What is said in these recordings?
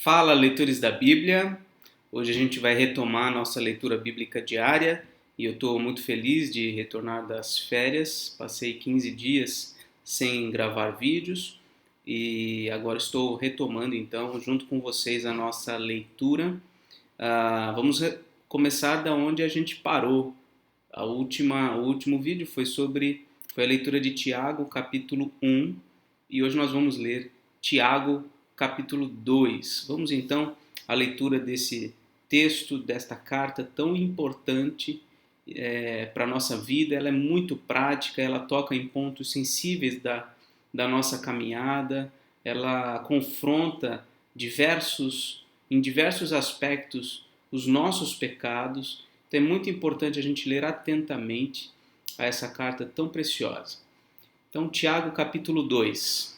Fala, leitores da Bíblia! Hoje a gente vai retomar a nossa leitura bíblica diária e eu estou muito feliz de retornar das férias. Passei 15 dias sem gravar vídeos e agora estou retomando então junto com vocês a nossa leitura. Vamos começar da onde a gente parou. O último vídeo foi a leitura de Tiago, capítulo 1, e hoje nós vamos ler Tiago, capítulo 2. Vamos então à leitura desse texto, desta carta tão importante para a nossa vida. Ela é muito prática, ela toca em pontos sensíveis da nossa caminhada, ela confronta em diversos aspectos os nossos pecados. Então é muito importante a gente ler atentamente a essa carta tão preciosa. Então, Tiago, capítulo 2.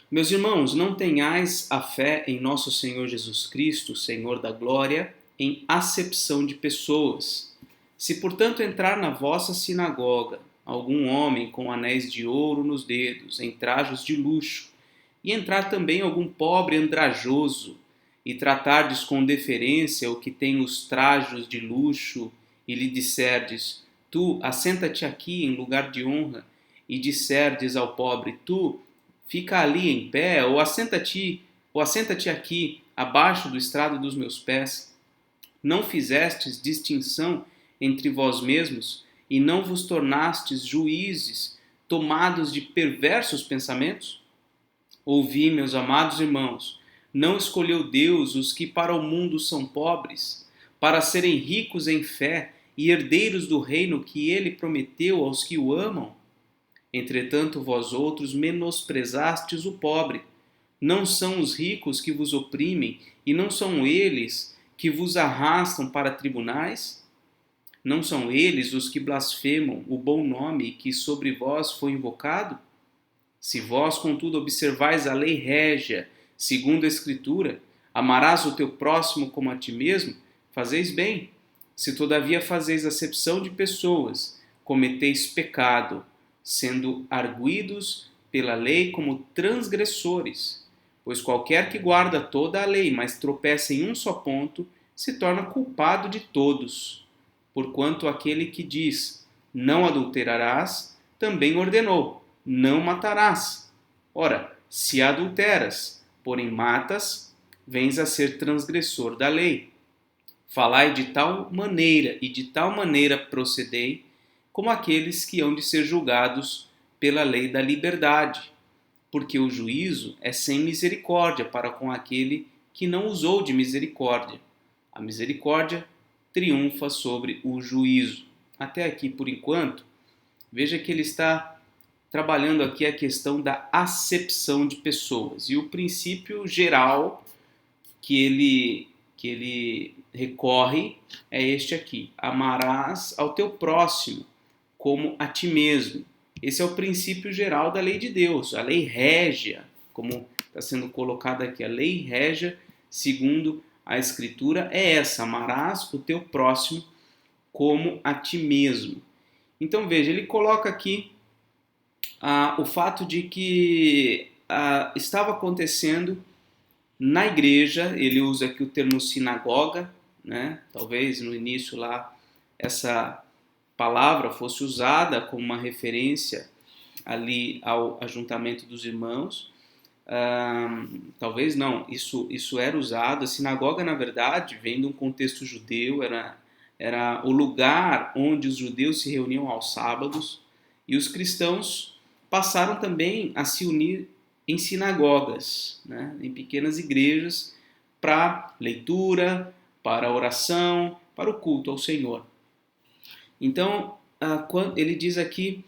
Meus irmãos, não tenhais a fé em nosso Senhor Jesus Cristo, Senhor da glória, em acepção de pessoas. Se, portanto, entrar na vossa sinagoga algum homem com anéis de ouro nos dedos, em trajos de luxo, e entrar também algum pobre andrajoso, e tratardes com deferência o que tem os trajos de luxo, e lhe disserdes, tu, assenta-te aqui em lugar de honra, e disserdes ao pobre, tu, fica ali em pé, ou assenta-te aqui, abaixo do estrado dos meus pés. Não fizestes distinção entre vós mesmos, e não vos tornastes juízes, tomados de perversos pensamentos? Ouvi, meus amados irmãos, não escolheu Deus os que para o mundo são pobres, para serem ricos em fé e herdeiros do reino que ele prometeu aos que o amam? Entretanto, vós outros menosprezastes o pobre. Não são os ricos que vos oprimem, e não são eles que vos arrastam para tribunais? Não são eles os que blasfemam o bom nome que sobre vós foi invocado? Se vós, contudo, observais a lei régia, segundo a Escritura, amarás o teu próximo como a ti mesmo, fazeis bem. Se todavia fazeis acepção de pessoas, cometeis pecado, sendo arguidos pela lei como transgressores. Pois qualquer que guarda toda a lei, mas tropeça em um só ponto, se torna culpado de todos. Porquanto aquele que diz, não adulterarás, também ordenou, não matarás. Ora, se adulteras, porém matas, vens a ser transgressor da lei. Falai de tal maneira e de tal maneira procedei, como aqueles que hão de ser julgados pela lei da liberdade, porque o juízo é sem misericórdia para com aquele que não usou de misericórdia. A misericórdia triunfa sobre o juízo. Até aqui, por enquanto, veja que ele está trabalhando aqui a questão da acepção de pessoas. E o princípio geral que ele recorre é este aqui: amarás ao teu próximo como a ti mesmo. Esse é o princípio geral da lei de Deus, a lei régia, como está sendo colocado aqui. A lei régia, segundo a Escritura, é essa: amarás o teu próximo como a ti mesmo. Então veja, ele coloca aqui o fato de que estava acontecendo na igreja. Ele usa aqui o termo sinagoga, né? Talvez no início lá essa palavra fosse usada como uma referência ali ao ajuntamento dos irmãos. Talvez não, isso era usado. A sinagoga, na verdade, vem de um contexto judeu, era o lugar onde os judeus se reuniam aos sábados, e os cristãos passaram também a se unir em sinagogas, né, em pequenas igrejas, para leitura, para oração, para o culto ao Senhor. Então, ele diz aqui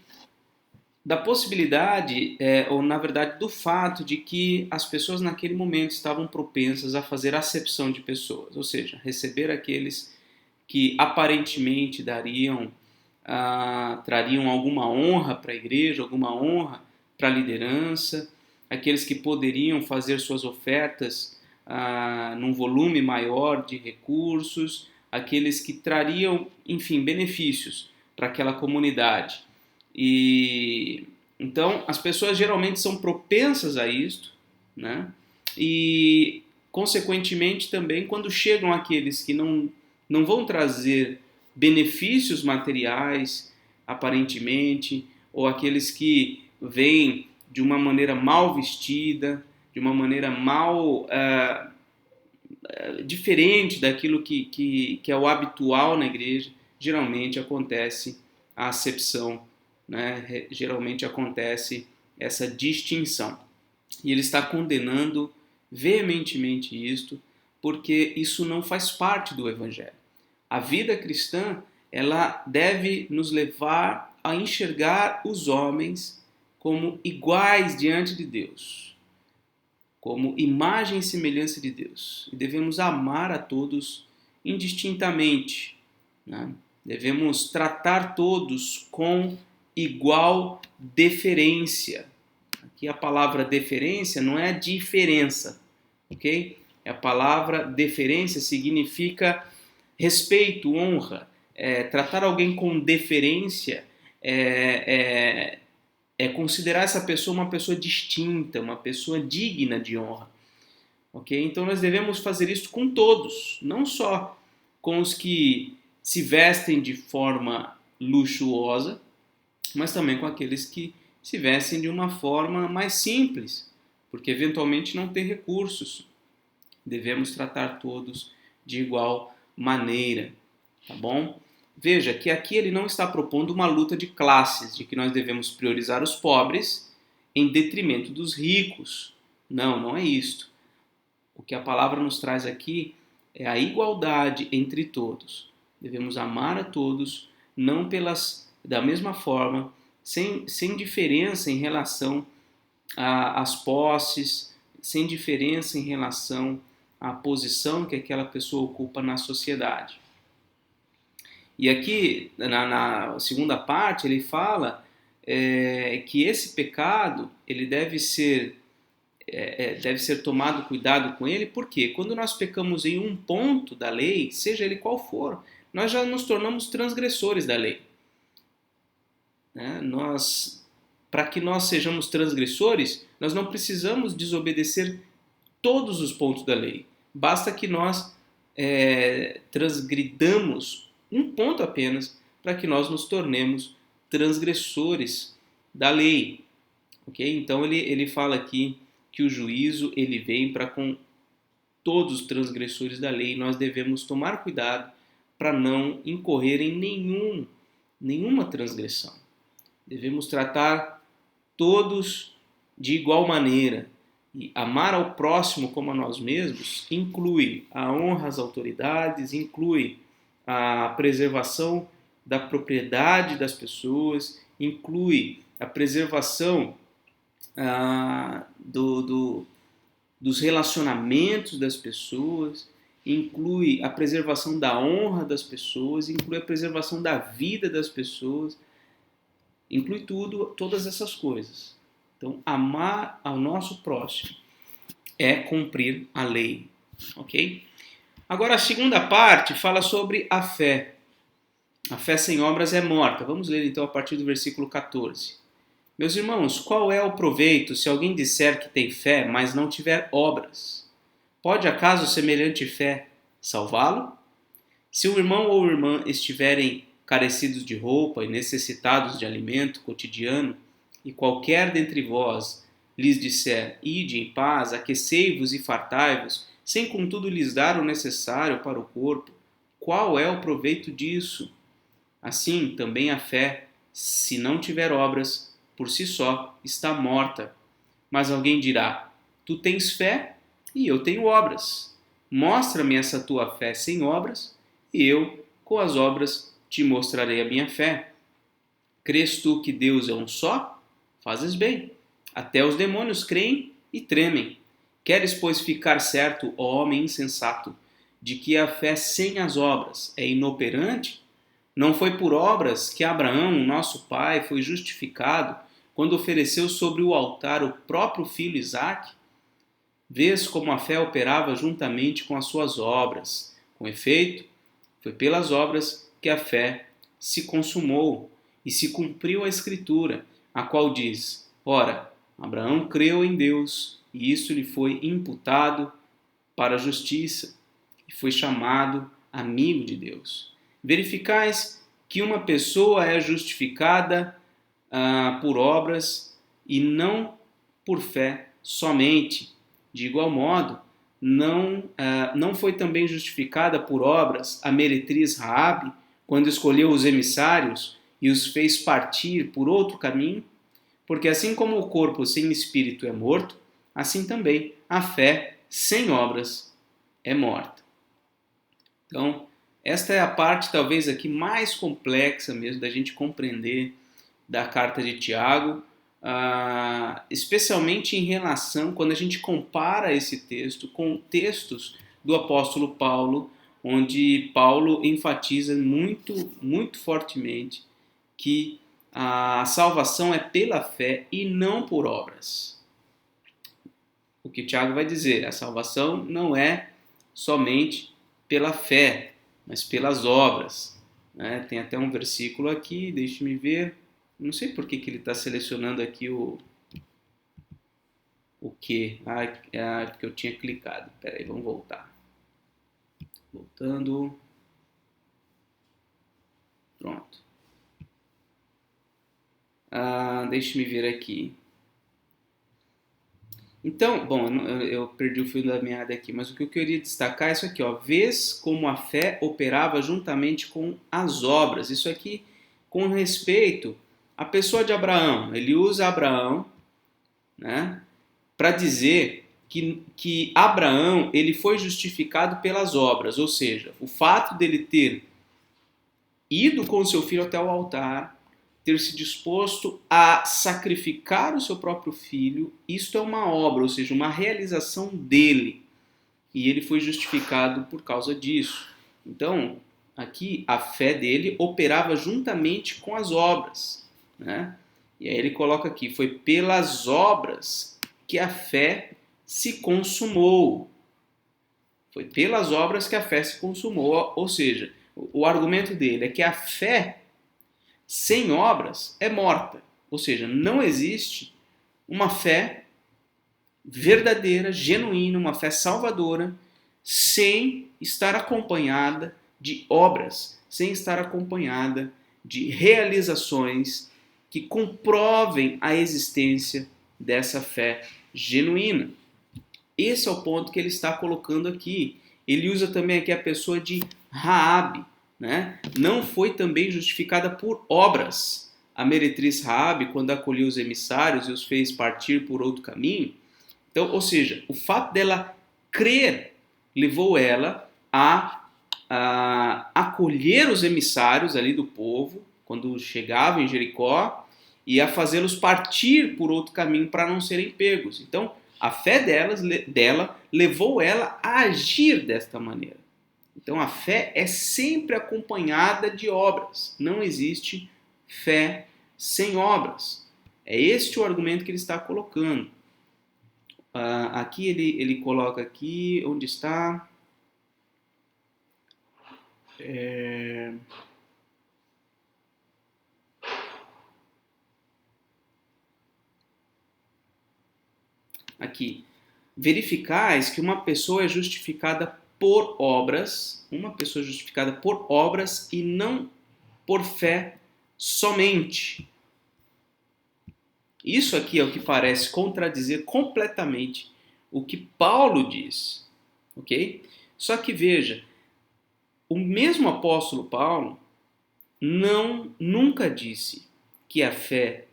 da possibilidade, ou na verdade do fato de que as pessoas naquele momento estavam propensas a fazer acepção de pessoas, ou seja, receber aqueles que aparentemente trariam alguma honra para a igreja, alguma honra para a liderança, aqueles que poderiam fazer suas ofertas num volume maior de recursos, aqueles que trariam, enfim, benefícios para aquela comunidade. E então as pessoas geralmente são propensas a isto, né? E consequentemente também quando chegam aqueles que não vão trazer benefícios materiais, aparentemente, ou aqueles que vêm de uma maneira mal vestida, de uma maneira mal diferente daquilo que é o habitual na igreja, geralmente acontece a acepção, né? Geralmente acontece essa distinção. E ele está condenando veementemente isto, porque isso não faz parte do Evangelho. A vida cristã, ela deve nos levar a enxergar os homens como iguais diante de Deus, como imagem e semelhança de Deus. E devemos amar a todos indistintamente, né? Devemos tratar todos com igual deferência. Aqui a palavra deferência não é diferença, ok? A palavra deferência significa respeito, honra. Tratar alguém com deferência é considerar essa pessoa uma pessoa distinta, uma pessoa digna de honra. Ok? Então nós devemos fazer isso com todos, não só com os que se vestem de forma luxuosa, mas também com aqueles que se vestem de uma forma mais simples, porque eventualmente não tem recursos. Devemos tratar todos de igual maneira, tá bom? Veja que aqui ele não está propondo uma luta de classes, de que nós devemos priorizar os pobres em detrimento dos ricos. Não, não é isto. O que a palavra nos traz aqui é a igualdade entre todos. Devemos amar a todos, não da mesma forma, sem diferença em relação às posses, sem diferença em relação à posição que aquela pessoa ocupa na sociedade. E aqui, na segunda parte, ele fala que esse pecado ele deve ser tomado cuidado com ele, porque quando nós pecamos em um ponto da lei, seja ele qual for, nós já nos tornamos transgressores da lei. Né? Para que nós sejamos transgressores, nós não precisamos desobedecer todos os pontos da lei. Basta que nós transgridamos um ponto apenas para que nós nos tornemos transgressores da lei. Okay? Então ele fala aqui que o juízo ele vem para com todos os transgressores da lei. Nós devemos tomar cuidado para não incorrer em nenhuma transgressão. Devemos tratar todos de igual maneira. E amar ao próximo como a nós mesmos inclui a honra às autoridades, inclui a preservação da propriedade das pessoas, inclui a preservação dos relacionamentos das pessoas, inclui a preservação da honra das pessoas, inclui a preservação da vida das pessoas, inclui todas essas coisas. Então, amar ao nosso próximo é cumprir a lei, ok? Agora, a segunda parte fala sobre a fé. A fé sem obras é morta. Vamos ler então a partir do versículo 14. Meus irmãos, qual é o proveito se alguém disser que tem fé, mas não tiver obras? Pode acaso semelhante fé salvá-lo? Se o irmão ou irmã estiverem carecidos de roupa e necessitados de alimento cotidiano, e qualquer dentre vós lhes disser, ide em paz, aquecei-vos e fartai-vos, sem contudo lhes dar o necessário para o corpo, qual é o proveito disso? Assim, também a fé, se não tiver obras, por si só está morta. Mas alguém dirá, tu tens fé e eu tenho obras. Mostra-me essa tua fé sem obras, e eu, com as obras, te mostrarei a minha fé. Crês tu que Deus é um só? Fazes bem. Até os demônios creem e tremem. Queres, pois, ficar certo, ó homem insensato, de que a fé sem as obras é inoperante? Não foi por obras que Abraão, nosso pai, foi justificado quando ofereceu sobre o altar o próprio filho Isaque? Vês como a fé operava juntamente com as suas obras. Com efeito, foi pelas obras que a fé se consumou e se cumpriu a Escritura, a qual diz, ora, Abraão creu em Deus e isso lhe foi imputado para a justiça e foi chamado amigo de Deus. Verificais que uma pessoa é justificada por obras e não por fé somente. De igual modo, não foi também justificada por obras a meretriz Raabe, quando escolheu os emissários e os fez partir por outro caminho? Porque assim como o corpo sem espírito é morto, assim também a fé sem obras é morta. Então, esta é a parte talvez aqui mais complexa mesmo da gente compreender da carta de Tiago, especialmente em relação, quando a gente compara esse texto com textos do apóstolo Paulo, onde Paulo enfatiza muito, muito fortemente que a salvação é pela fé e não por obras. O que Tiago vai dizer, a salvação não é somente pela fé, mas pelas obras. Né? Tem até um versículo aqui, deixe-me ver, não sei por que ele está selecionando aqui o que. Porque eu tinha clicado. Espera aí, vamos voltar. Voltando. Pronto. Deixe-me ver aqui. Então, bom, eu perdi o fio da meada aqui, mas o que eu queria destacar é isso aqui, ó. Vês como a fé operava juntamente com as obras. Isso aqui com respeito à pessoa de Abraão. Ele usa Abraão, né, para dizer que Abraão ele foi justificado pelas obras, ou seja, o fato dele ter ido com seu filho até o altar, ter se disposto a sacrificar o seu próprio filho, isto é uma obra, ou seja, uma realização dele. E ele foi justificado por causa disso. Então, aqui a fé dele operava juntamente com as obras, né? E aí ele coloca aqui, foi pelas obras que a fé se consumou. Foi pelas obras que a fé se consumou, ou seja, o argumento dele é que a fé sem obras é morta, ou seja, não existe uma fé verdadeira, genuína, uma fé salvadora, sem estar acompanhada de obras, sem estar acompanhada de realizações que comprovem a existência dessa fé genuína. Esse é o ponto que ele está colocando aqui. Ele usa também aqui a pessoa de Raabe, né? Não foi também justificada por obras a meretriz Raabe quando acolheu os emissários e os fez partir por outro caminho. Então, ou seja, o fato dela crer levou ela a acolher os emissários ali do povo quando chegavam em Jericó e a fazê-los partir por outro caminho para não serem pegos. Então, a fé dela levou ela a agir desta maneira. Então, a fé é sempre acompanhada de obras. Não existe fé sem obras. É este o argumento que ele está colocando. Aqui ele coloca aqui, onde está? Aqui. Verificais que uma pessoa é justificada por obras, uma pessoa justificada por obras e não por fé somente. Isso aqui é o que parece contradizer completamente o que Paulo diz, ok? Só que veja, o mesmo apóstolo Paulo nunca disse que a fé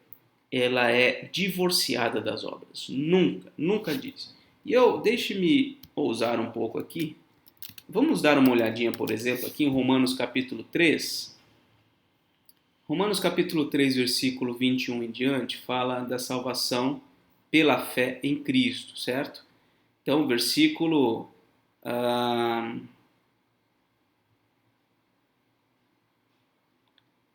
ela é divorciada das obras. Nunca disse. E deixe-me ousar um pouco aqui. Vamos dar uma olhadinha, por exemplo, aqui em Romanos capítulo 3. Romanos capítulo 3, versículo 21 em diante, fala da salvação pela fé em Cristo, certo? Então, o versículo...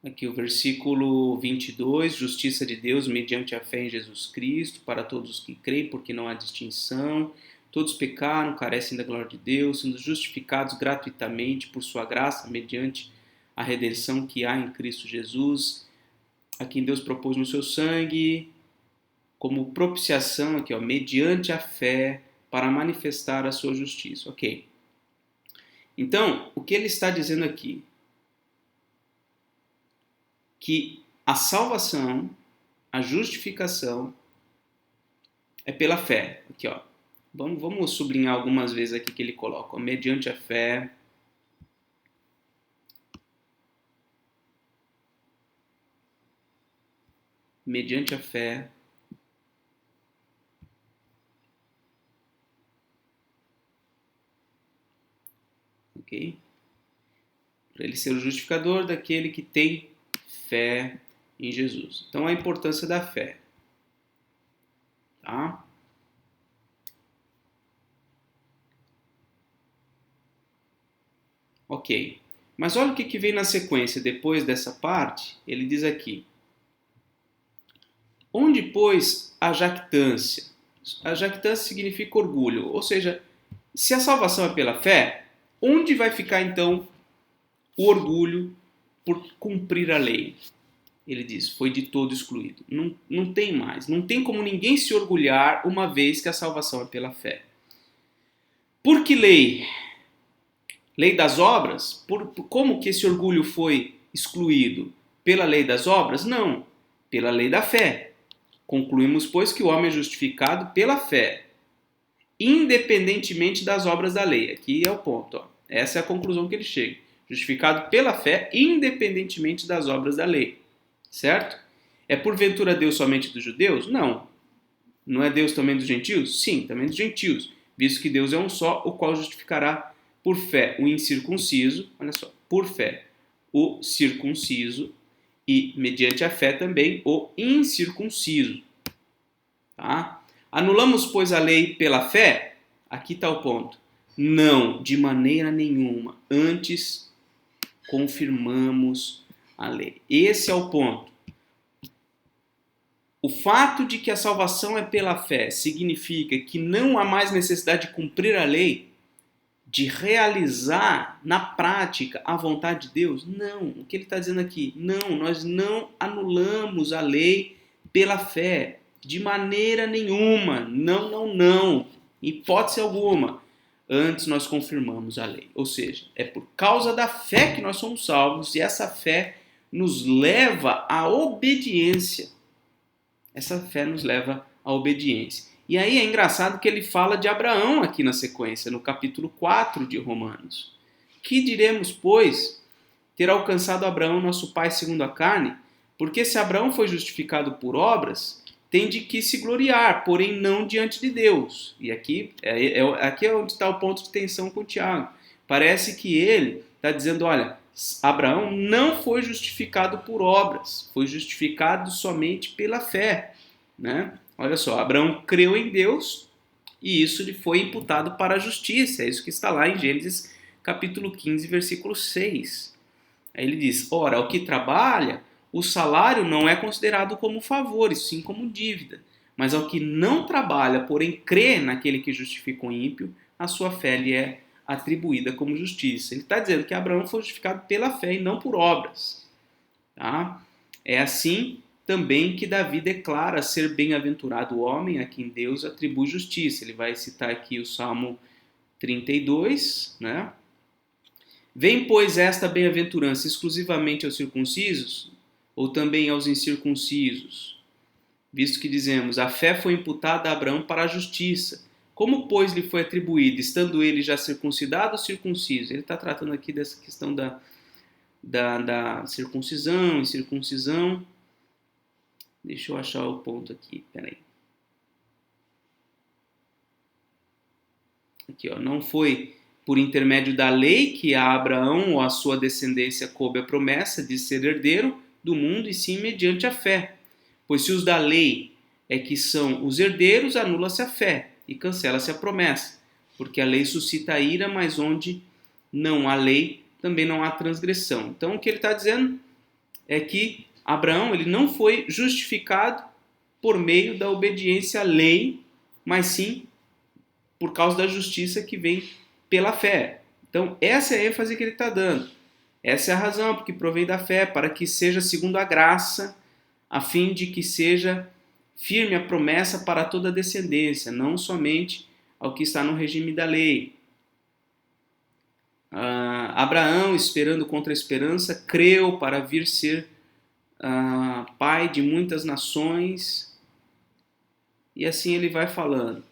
Aqui o versículo 22, justiça de Deus mediante a fé em Jesus Cristo, para todos os que creem, porque não há distinção, todos pecaram, carecem da glória de Deus, sendo justificados gratuitamente por sua graça, mediante a redenção que há em Cristo Jesus, a quem Deus propôs no seu sangue, como propiciação, aqui, mediante a fé, para manifestar a sua justiça. Ok. Então, o que ele está dizendo aqui? Que a salvação, a justificação, é pela fé. Aqui, ó. Vamos sublinhar algumas vezes aqui que ele coloca. Mediante a fé. Mediante a fé. Ok? Para ele ser o justificador daquele que tem fé em Jesus. Então, a importância da fé. Tá? Ok. Mas olha o que vem na sequência depois dessa parte. Ele diz aqui. Onde, pois, a jactância? A jactância significa orgulho. Ou seja, se a salvação é pela fé, onde vai ficar então o orgulho por cumprir a lei? Ele diz, foi de todo excluído. Não tem mais. Não tem como ninguém se orgulhar uma vez que a salvação é pela fé. Por que lei? Lei das obras? Como que esse orgulho foi excluído? Pela lei das obras? Não. Pela lei da fé. Concluímos, pois, que o homem é justificado pela fé, independentemente das obras da lei. Aqui é o ponto. Ó. Essa é a conclusão que ele chega. Justificado pela fé, independentemente das obras da lei. Certo? É porventura Deus somente dos judeus? Não. Não é Deus também dos gentios? Sim, também dos gentios. Visto que Deus é um só, o qual justificará por fé o incircunciso, olha só, por fé o circunciso e mediante a fé também o incircunciso. Tá? Anulamos, pois, a lei pela fé? Aqui está o ponto. Não, de maneira nenhuma. Antes, confirmamos a lei. Esse é o ponto. O fato de que a salvação é pela fé significa que não há mais necessidade de cumprir a lei, de realizar na prática a vontade de Deus? Não. O que ele está dizendo aqui? Não, nós não anulamos a lei pela fé. De maneira nenhuma. Não. Hipótese alguma. Antes nós confirmamos a lei. Ou seja, é por causa da fé que nós somos salvos e essa fé nos leva à obediência. Essa fé nos leva à obediência. E aí é engraçado que ele fala de Abraão aqui na sequência, no capítulo 4 de Romanos. Que diremos, pois, ter alcançado Abraão, nosso pai segundo a carne? Porque se Abraão foi justificado por obras, tem de que se gloriar, porém não diante de Deus. E aqui é onde está o ponto de tensão com o Tiago. Parece que ele está dizendo, olha, Abraão não foi justificado por obras, foi justificado somente pela fé, né? Olha só, Abraão creu em Deus e isso lhe foi imputado para a justiça. É isso que está lá em Gênesis capítulo 15, versículo 6. Aí ele diz, ora, ao que trabalha, o salário não é considerado como favor, e sim como dívida. Mas ao que não trabalha, porém crê naquele que justifica o ímpio, a sua fé lhe é atribuída como justiça. Ele está dizendo que Abraão foi justificado pela fé e não por obras. Tá? É assim também que Davi declara ser bem-aventurado o homem a quem Deus atribui justiça. Ele vai citar aqui o Salmo 32, né? Vem, pois, esta bem-aventurança exclusivamente aos circuncisos ou também aos incircuncisos? Visto que dizemos, a fé foi imputada a Abraão para a justiça. Como, pois, lhe foi atribuído, estando ele já circuncidado ou circunciso? Ele está tratando aqui dessa questão da circuncisão e circuncisão. Deixa eu achar o ponto aqui, peraí. Aqui, ó, não foi por intermédio da lei que a Abraão ou a sua descendência coube a promessa de ser herdeiro do mundo, e sim mediante a fé. Pois se os da lei é que são os herdeiros, anula-se a fé e cancela-se a promessa, porque a lei suscita a ira, mas onde não há lei, também não há transgressão. Então o que ele está dizendo é que Abraão ele não foi justificado por meio da obediência à lei, mas sim por causa da justiça que vem pela fé. Então essa é a ênfase que ele está dando. Essa é a razão, porque provém da fé, para que seja segundo a graça, a fim de que seja firme a promessa para toda a descendência, não somente ao que está no regime da lei. Abraão, esperando contra a esperança, creu para vir ser pai de muitas nações. E assim ele vai falando.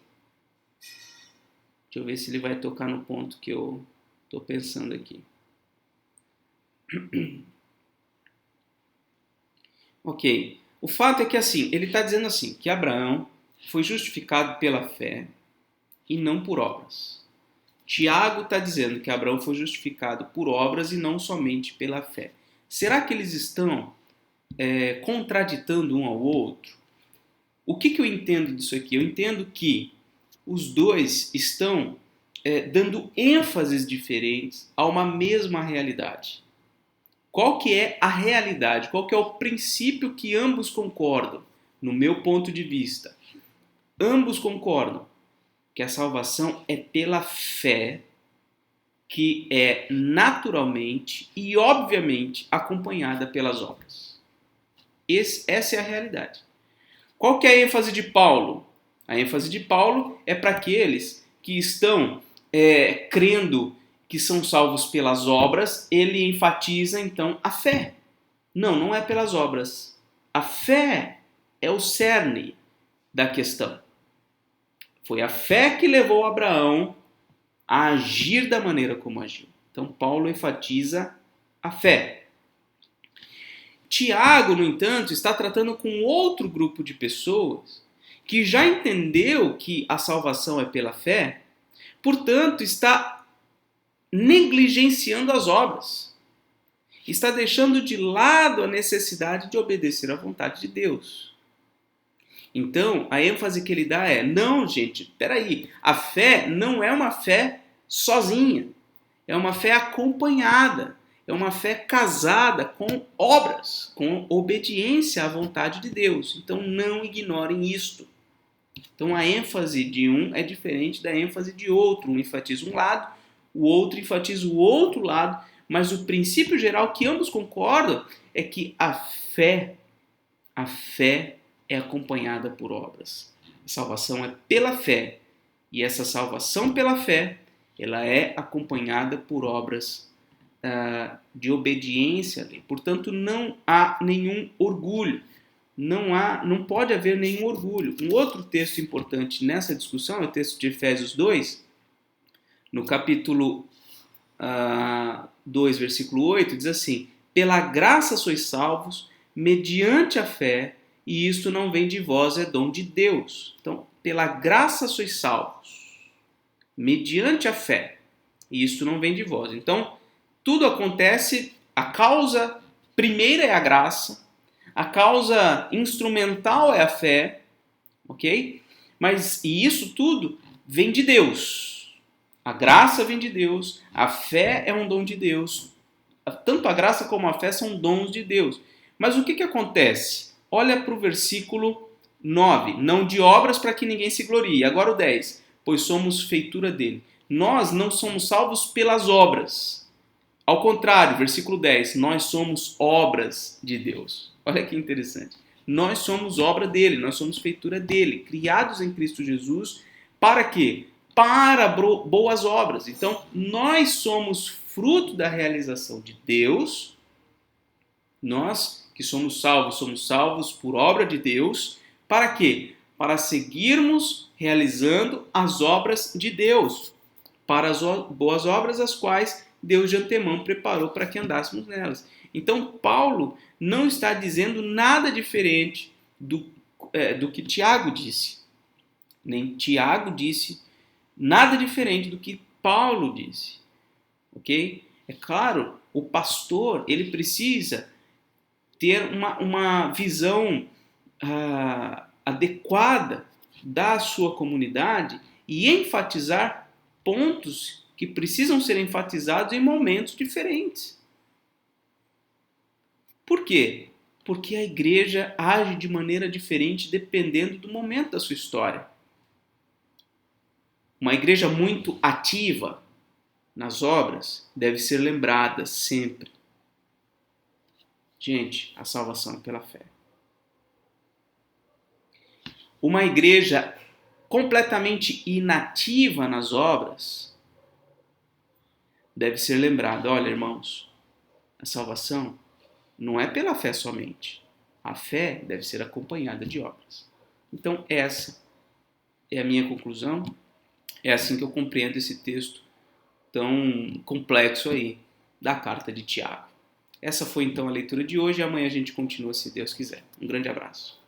Deixa eu ver se ele vai tocar no ponto que eu estou pensando aqui. Ok. O fato é que assim, ele está dizendo assim, que Abraão foi justificado pela fé e não por obras. Tiago está dizendo que Abraão foi justificado por obras e não somente pela fé. Será que eles estão contraditando um ao outro? O que eu entendo disso aqui? Eu entendo que os dois estão dando ênfases diferentes a uma mesma realidade. Qual que é a realidade? Qual que é o princípio que ambos concordam? No meu ponto de vista, ambos concordam que a salvação é pela fé, que é naturalmente e obviamente acompanhada pelas obras. Essa é a realidade. Qual que é a ênfase de Paulo? A ênfase de Paulo é para aqueles que estão crendo que são salvos pelas obras. Ele enfatiza então a fé. Não é pelas obras. A fé é o cerne da questão. Foi a fé que levou Abraão a agir da maneira como agiu. Então Paulo enfatiza a fé. Tiago, no entanto, está tratando com outro grupo de pessoas que já entendeu que a salvação é pela fé, portanto, está negligenciando as obras. Está deixando de lado a necessidade de obedecer à vontade de Deus. Então, a ênfase que ele dá é, não, gente, peraí, a fé não é uma fé sozinha, é uma fé acompanhada, é uma fé casada com obras, com obediência à vontade de Deus. Então, não ignorem isto. Então, a ênfase de um é diferente da ênfase de outro. Um enfatiza um lado, o outro enfatiza o outro lado, mas o princípio geral que ambos concordam é que a fé é acompanhada por obras. A salvação é pela fé, e essa salvação pela fé, ela é acompanhada por obras de obediência à lei. Portanto, não há nenhum orgulho, não pode haver nenhum orgulho. Um outro texto importante nessa discussão é o texto de Efésios 2, no capítulo 2, versículo 8, diz assim: pela graça sois salvos, mediante a fé, e isto não vem de vós, é dom de Deus. Então, pela graça sois salvos, mediante a fé, e isto não vem de vós. Então, tudo acontece, a causa primeira é a graça, a causa instrumental é a fé, ok? E isso tudo vem de Deus. A graça vem de Deus, a fé é um dom de Deus. Tanto a graça como a fé são dons de Deus. Mas o que acontece? Olha para o versículo 9. Não de obras para que ninguém se glorie. Agora o 10. Pois somos feitura dele. Nós não somos salvos pelas obras. Ao contrário, versículo 10. Nós somos obras de Deus. Olha que interessante. Nós somos obra dele, nós somos feitura dele, criados em Cristo Jesus. Para quê? Para boas obras. Então, nós somos fruto da realização de Deus. Nós que somos salvos por obra de Deus. Para quê? Para seguirmos realizando as obras de Deus. Para as boas obras, as quais Deus de antemão preparou para que andássemos nelas. Então, Paulo não está dizendo nada diferente do que Tiago disse. Nem Tiago disse nada diferente do que Paulo disse. Ok? É claro, o pastor ele precisa ter uma visão adequada da sua comunidade e enfatizar pontos que precisam ser enfatizados em momentos diferentes. Por quê? Porque a igreja age de maneira diferente dependendo do momento da sua história. Uma igreja muito ativa nas obras deve ser lembrada sempre. Gente, a salvação é pela fé. Uma igreja completamente inativa nas obras, deve ser lembrado, olha, irmãos, a salvação não é pela fé somente. A fé deve ser acompanhada de obras. Então, essa é a minha conclusão. É assim que eu compreendo esse texto tão complexo aí da carta de Tiago. Essa foi então a leitura de hoje e amanhã a gente continua se Deus quiser. Um grande abraço.